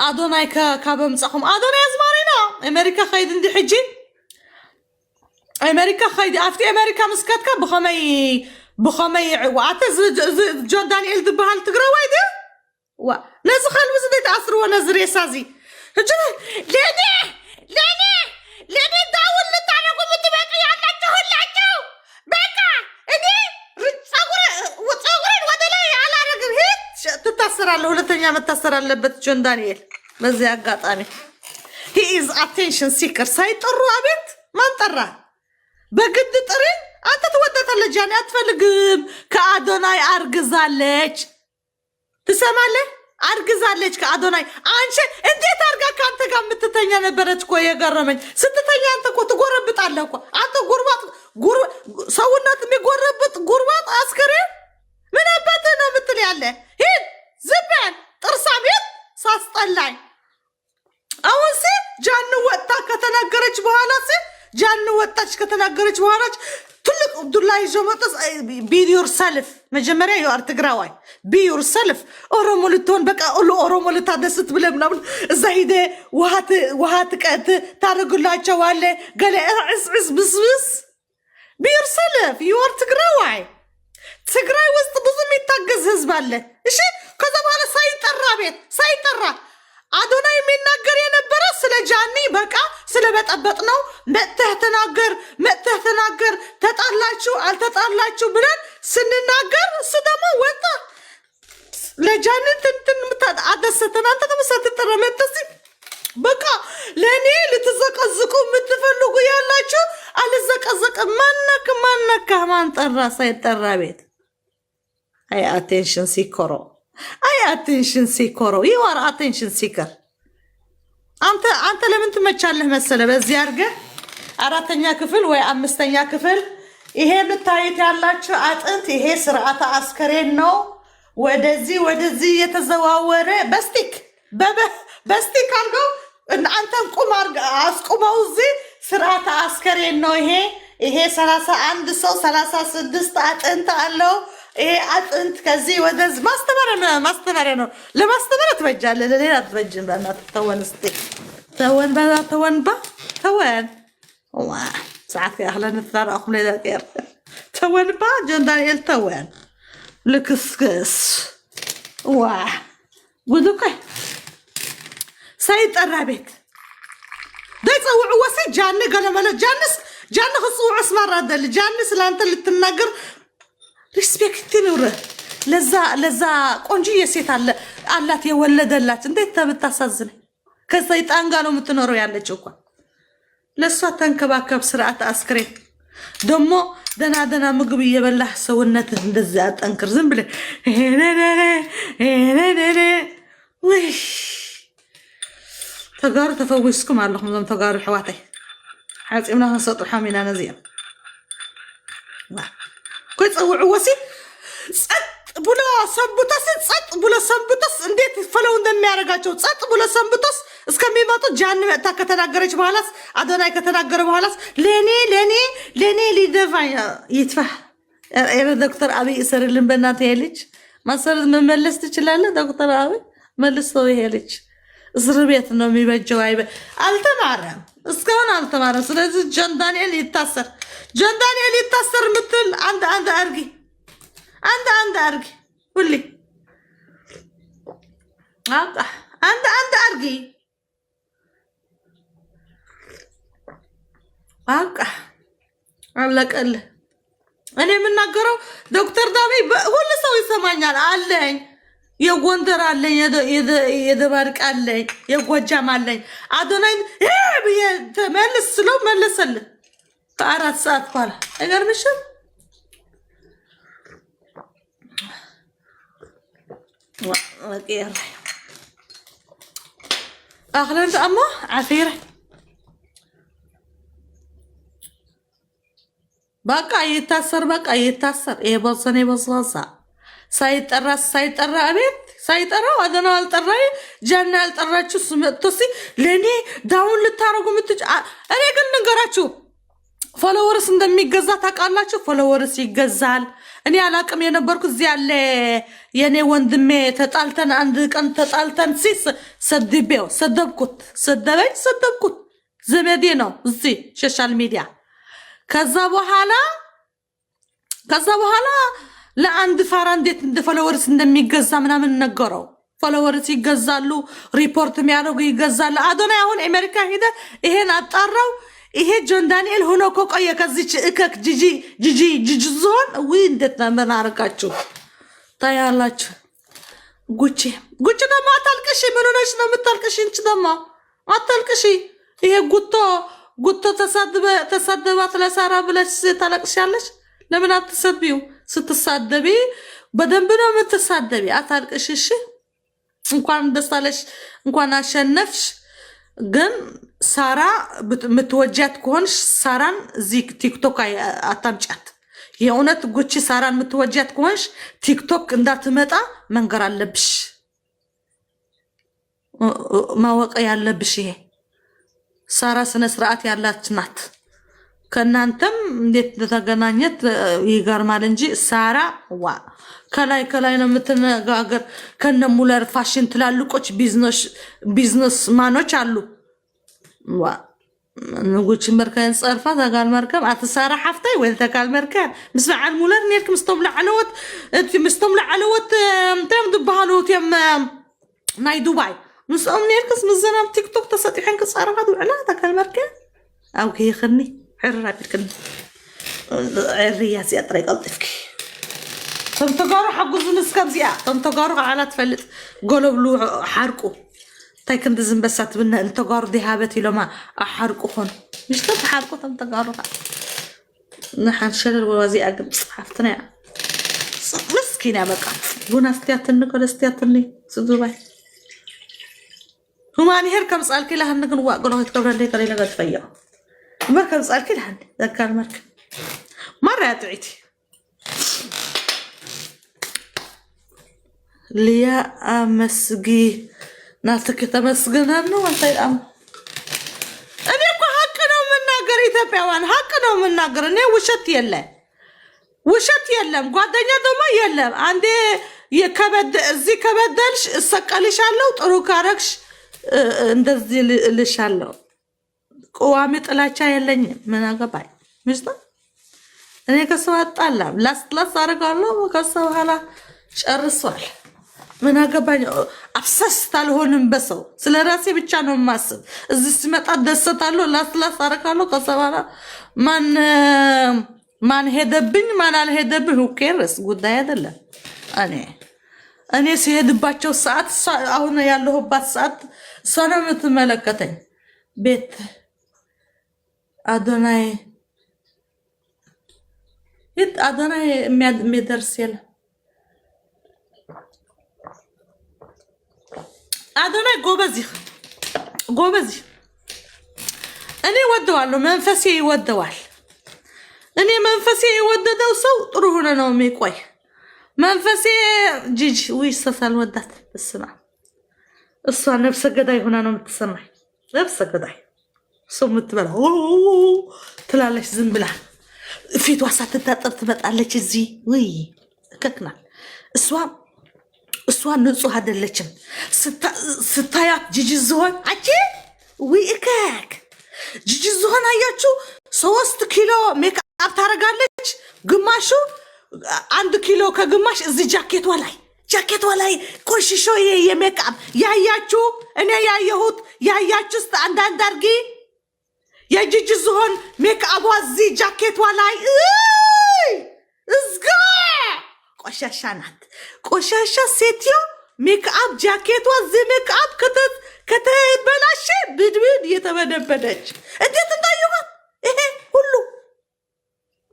أدوناي كابمصخم أدوناي زمانينا أمريكا خيد عندي حجي أمريكا خيد أفتي أمريكا مسكتك بخمي وعتز جون دانيال دبهال تقرأ وايدة نزخل وزدت عصر ونزر يسازي لاني داول لتعرفوا متبقي عناتو هلاتو بكا اني وصغرين ودلي على رجل هيت تتأثر على ولتنيا متأثر على لبت جون دانيال بزي أقاطاني he is attention seeker سايطروا أبيت ما انطرها بقد ترين أنت تودت اللجاني أتفلقم كأدوناي أرقزاليج تسمع لي أرجزالك كأدوناي أنشة أنت ترجع كأنت كم متتنيا نبرت كويه جرمين ستتنيا أنت كنت جرب بتعلق أنت جربات سوينات مجربت جربات عسكري من أبتنا مثل عليه هيد زبان ترسميت صاص طلعي أول شيء جانو وقتك كتناقرش بهالاسي جانو وقتك كتناقرش بهالش تلك عبد الله جمعتس be yourself مجمرة يو أرتقراوي be yourself أورمولتون بقى أقوله أورمولت هذا ست بلا بنعمل زايدة وهات كأنت تارجو الله جواله قال عس بس be yourself you أرتقراوي تقراي وسط بزم يتجز هزبالله إيش كذا بقى سايطرة أدوناي من نجار ينبرة سلا جاني بقى سلا بتقبضنا متى تناجر تطلعشوا بلان سن ناجر سدما وطا لجاني تنتن متى عدستنا أنت مسات ترمتسي بقى لاني لتزقزقوا متفلقوا يلا شو على زقزق منك كمان ترى سيطرة بيت أي attention seeker you are attention seeker أنت لمن تمشي مسألة بزيارجة أراتنيا كفل وأمستنيا كفل إيه بتاعي على شو أنت إيه سرعة عسكرين نو ودزي يتزوره بستيك عنده إن أنت قمر عسكوموزي سرعة عسكرين نو إيه 36 أنت قالوا إيه أنت كذي ودز ما استمرنا لما استمرت بجال لليلة تبجن بنا توان واه ساعات يا أهلا نثار أخم ليلة كير توان با جون دانيال توان لكسكس واه بدوكي سيد الرابط ده يتصوع وسي جاني قال مالا جاني خصوع اسمه راد اللي جاني سلانت اللي تنقر ريسبكت نوره لذا قنجيه ሴት አላት የወለደላት እንዴት ተብታሳዝነ ከሰይጣን ጋር ነው የምትኖረው ያለችው እኮ ለሷ ተንከባከብ ስርዓት አስክሬ ደሞ ደና ምግብ እየበላህ ሰውነት እንደዛ አጠንክር ዝም ብለ ወይ ተጋሩ ተፈውስኩም አለኩም ዘም ተጋሩ ሕዋታይ ሓጺምና ሰጡ ሓሚና ነዚያ كويس وعوسي صط بلا سنبتس እንዴት ፈለው እንደሚያረጋቸው صط بلا سنبتس እስከሚመጡ ጃን መጣ ከተናገረች በኋላስ አዶናይ ከተናገረ በኋላስ ለኔ ሊደፋኝ ይትፋህ ዶክተር አብይ እስርልን በእናትህ ይልጅ ማሰረት መመለስ ትችላለህ ዶክተር አብይ መልሰው ይሄልጅ እስር ቤት ነው የሚበጀው አልተማረም እስካሁን አልተማረም ስለዚህ ጆን ዳንኤል ይታሰር ምትል አንድ አርጊ ሁሌ አንድ አርጊ አለቀለ እኔ የምናገረው ዶክተር ዳቢ ሁሉ ሰው ይሰማኛል አለኝ የጎንደር አለኝ የደባርቅ አለኝ የጎጃም አለኝ አዶናይ ተመልስ ስለው መለሰልህ ከአራት ሰዓት በኋላ አይገርምሽም وقير أخلنت أمه عفيرة بقى يتأثر إيه بصلصة سيطرة أبيت سيطرة وأنا الطرة جنة الطرة شو سمعتوسي لني داون للتارجو أنا قلنا نقرأ شو فولورس እንደሚገዛ ታውቃላችሁ ፎሎወርስ ይገዛል እኔ አላቅም የነበርኩ እዚህ ያለ የኔ ወንድሜ ተጣልተን አንድ ቀን ተጣልተን ሲስ ሰድቤው ሰደብኩት ዘመዴ ነው እዚህ ሶሻል ሚዲያ ከዛ በኋላ ለአንድ ፋራ እንዴት እንደ ፎሎወርስ እንደሚገዛ ምናምን ነገረው ፎሎወርስ ይገዛሉ ሪፖርት የሚያደርጉ ይገዛሉ አዶናይ አሁን አሜሪካ ሄደ ይሄን አጣራው ይሄ ጆን ዳንኤል ሆኖ ቆየ ከዚች እከክ ጂጂ ዞን ወይ እንዴት ነው አረጋችሁ ታያላችሁ ጉቺ ደግሞ አታልቅሽ ምን ሆነሽ ነው የምታልቅሽ እንቺ ደግሞ አታልቅሽ ይሄ ጉቶ ተሳደባት ለሳራ ብለሽ ታለቅሻለሽ ለምን አትሰድቢው ስትሳደቢ በደንብ ነው የምትሳደቢ አታልቅሽ እሺ እንኳን ደስታለሽ እንኳን አሸነፍሽ ግን ሳራ ምትወጃት ከሆንሽ ሳራን እዚህ ቲክቶክ አታምጫት የእውነት ጉቺ ሳራን ምትወጃት ከሆንሽ ቲክቶክ እንዳትመጣ መንገር አለብሽ ማወቅ ያለብሽ ይሄ ሳራ ስነ ስርዓት ያላት ናት ከናንተም እንዴት ተገናኘት ይገርማል እንጂ ሳራ ዋ ከላይ ነው የምትነጋገር ከነሙለር ፋሽን ትላልቆች ቢዝነስ ማኖች አሉ ዋ ንጉች መርከን ጸርፋ ተጋል መርከብ አትሳራ ሓፍታይ ወይ ተጋል መርከብ ምስ በዓል ሙለር ነርክ ምስተም ለዓለወት እንተም ድባሃሉ ተም ናይ ዱባይ ምስኦም ነርክስ ምዘናብ ቲክቶክ ተሰጢሐን ክጻረፋ ድውዕላ ተጋል መርከብ او كي خني حرة بكن عريا سيطري قلتك تنتقارو حقو زنسكاب زيا تنتقارو على تفلت قولوا بلو حرقو تايكن دزن بسات بنا انتقارو دي هابتي لما احرقو خون مش تتحرقو تنتقارو نحن شلل ووازي اقب حفتنا مسكينة بقى قونا استياتني قول استياتني سدوباي هما اني هركم سألكي لها نقن واقلو هتكبر لي قليلا قد فيا مركب سألكي لها ذكر المركب مرة تعيتي ليا امسقي ناتك تمسقنا انو انت الام انا اكو حق نو من ناقر ايثيوبياوان حق نو من ناقر اني وشت يلم ጓደኛ ደግሞ የለም አንዴ የከበድ እዚህ ከበደልሽ እሰቀልሻለሁ ጥሩ ካረክሽ እንደዚህ ልሻለሁ ቆዋሚ ጥላቻ የለኝ ምን አገባኝ ምስታ እኔ ከሰው አጣላም ላስ አረጋለሁ ከሰው ኋላ ጨርሷል ምን አገባኝ አፍሰስት አልሆንም በሰው ስለራሴ ብቻ ነው ማስብ እዚህ ሲመጣ ደስታለሁ ላስ አረጋለሁ ከሰው ኋላ ማን ሄደብኝ ማን አልሄደብኝ who cares ጉዳይ አይደለም እኔ ሲሄድባቸው ሰዓት አሁን ያለሁባት ሰዓት ሰነም ተመለከተኝ ቤት አዶናይ የሚደርስ የለም አዶናይ ጎበዝ እኔ ወደዋለሁ መንፈሴ ይወደዋል እኔ መንፈሴ የወደደው ሰው ጥሩ ሆነ ነው የሚቆይ መንፈሴ ጂጂ ወይሰሳል ወዳት በስማ እሷ ነፍሰ ገዳይ ሆና ነው የምትሰማኝ ነፍሰ ገዳይ ሰው ምትበላ ትላለች ዝም ብላ ፊቷ ሳትታጠብ ትመጣለች እዚህ ወይ ከክና እሷ ንጹህ አይደለችም ስታያት ጂጂ ዝሆን አቺ ወይ እከክ ጂጂ ዝሆን አያችሁ 3 ኪሎ ሜካፕ ታረጋለች ግማሹ 1 ኪሎ ከግማሽ እዚህ ጃኬቷ ላይ ቆሽሾ የሜካፕ ያያችሁ እኔ ያያችሁ አንዳንድ አርጊ የጂጂ ዝሆን ሜካፕ እዚህ ጃኬቷ ላይ እዝጋ ቆሻሻ ናት ቆሻሻ ሴትዮ ሜካፕ ጃኬቷ እዚህ ሜካፕ ከተበላሽ ብድብድ የተበደበደች እንዴት እንዳየኋት ይሄ ሁሉ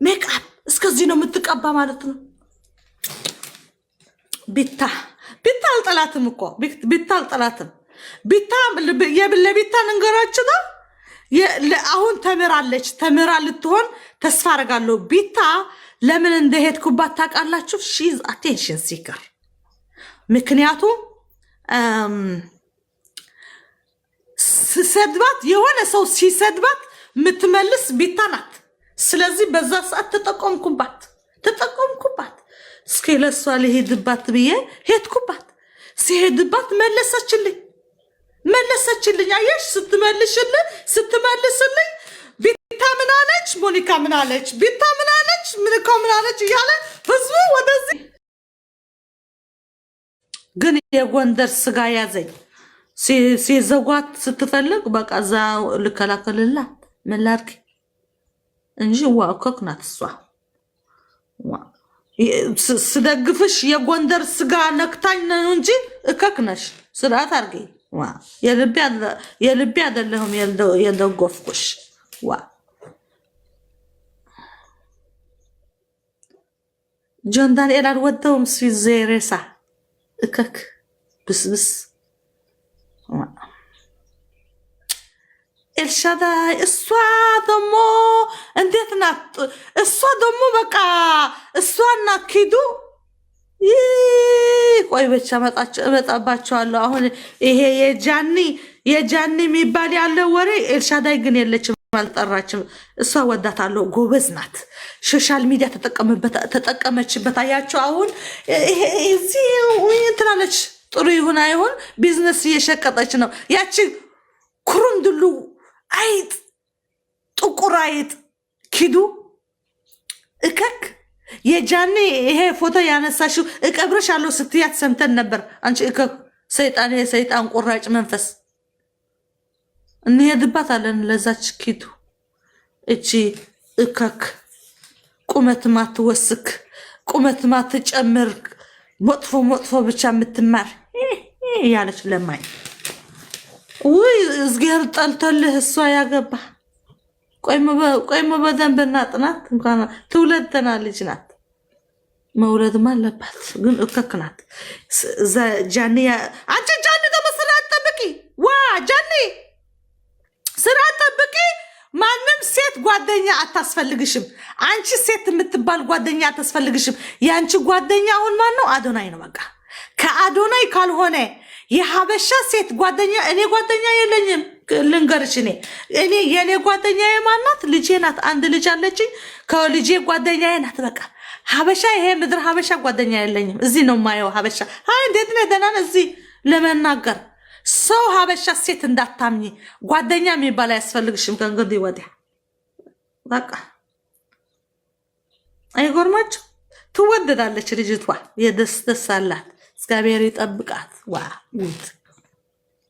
ሜካፕ እስከዚህ ነው የምትቀባ ማለት ነው ቢታ አልጠላትም እኮ ቢታ አልጠላትም ቢታ ለቢታ እንገራችሁ ነው አሁን ተምራ ልትሆን ተስፋ አደርጋለሁ ቢታ ለምን እንደሄድኩባት ታውቃላችሁ ሺዝ አቴንሽን ሲከር ምክንያቱም ሰድባት የሆነ ሰው ሲሰድባት ምትመልስ ቢታ ናት ስለዚህ በዛ ሰዓት ተጠቆምኩባት እስኪ ለሷ ልሄድባት ብዬ ሄድኩባት ሲሄድባት መለሰችልኝ አየሽ ስትመልስልኝ ቢታ ምን አለች ሞኒካ ምን አለች ቢታ ምን አለች ምን አለች እያለ ህዝቡ ወደዚህ ግን የጎንደር ስጋ ያዘኝ ሲዘጓት ስትፈልግ በቃ እዛ ልከላከልላት ምን ላድርግ እንጂ ዋኮክናት እሷ ስደግፍሽ የጎንደር ስጋ ነክታኝ ነው እንጂ እከክነሽ ስርዓት አድርጊ የልቤ አይደለሁም የደገፍኩሽ ጆን ዳንኤል አልወደውም ሲዘሬሳ እከክ ብስብስ ኤልሻዳይ እሷ ደሞ እንዴት ናት እሷ ደሞ በቃ እሷና ኪዱ ቆይ ብቻ መጣባቸዋለሁ አሁን ይሄ የጃኒ የሚባል ያለ ወሬ ኤልሻዳይ ግን የለችም አልጠራችም እሷ ወዳታለሁ ጎበዝ ናት ሶሻል ሚዲያ ተጠቀመችበት አያቸው አሁን እዚህ እንትናለች ጥሩ ይሁን አይሁን ቢዝነስ እየሸቀጠች ነው ያቺ ኩሩንድሉ አይጥ ጥቁር አይጥ ኪዱ እከክ የጃኒ ይሄ ፎቶ ያነሳሽው እቀብረሻለሁ ስትያት ሰምተን ነበር አንቺ እከክ ሰይጣን ቁራጭ መንፈስ እንሄድባታለን ለዛች ኪዱ እቺ እከክ ቁመት ማትወስክ ቁመት ማትጨምር መጥፎ ብቻ የምትማር ያለች ለማይ ወይ እዝጌር ጠልተልህ እሷ ያገባ ቆይሞ በደንብ እናጥናት እንኳን ትውለድና ልጅ ናት መውለድም አለባት ግን እከክ ናት ጃኒ አንቺ ጃኒ ተመስላ አጠብቂ ጃኒ ስራ አጠብቂ ማንም ሴት ጓደኛ አታስፈልግሽም አንቺ ሴት የምትባል ጓደኛ አታስፈልግሽም ያንቺ ጓደኛ አሁን ማን ነው አዶናይ ነው በቃ ከአዶናይ ካልሆነ የሐበሻ ሴት ጓደኛ እኔ ጓደኛ የለኝም ልንገርሽ እኔ የኔ ጓደኛ የማናት ልጄ ናት አንድ ልጅ አለችኝ ከልጄ ጓደኛ ናት በቃ ሐበሻ ይሄ ምድር ሐበሻ ጓደኛ የለኝም እዚህ ነው ማየው ሐበሻ እንዴት ነው ደናን እዚህ ለመናገር ሰው ሐበሻ ሴት እንዳታምኚ ጓደኛ የሚባል ያስፈልግሽም ከእንግዲህ ወዲያ በቃ አይጎርማችሁ ትወደዳለች ልጅቷ የደስ አላት እግዚአብሔር ይጠብቃት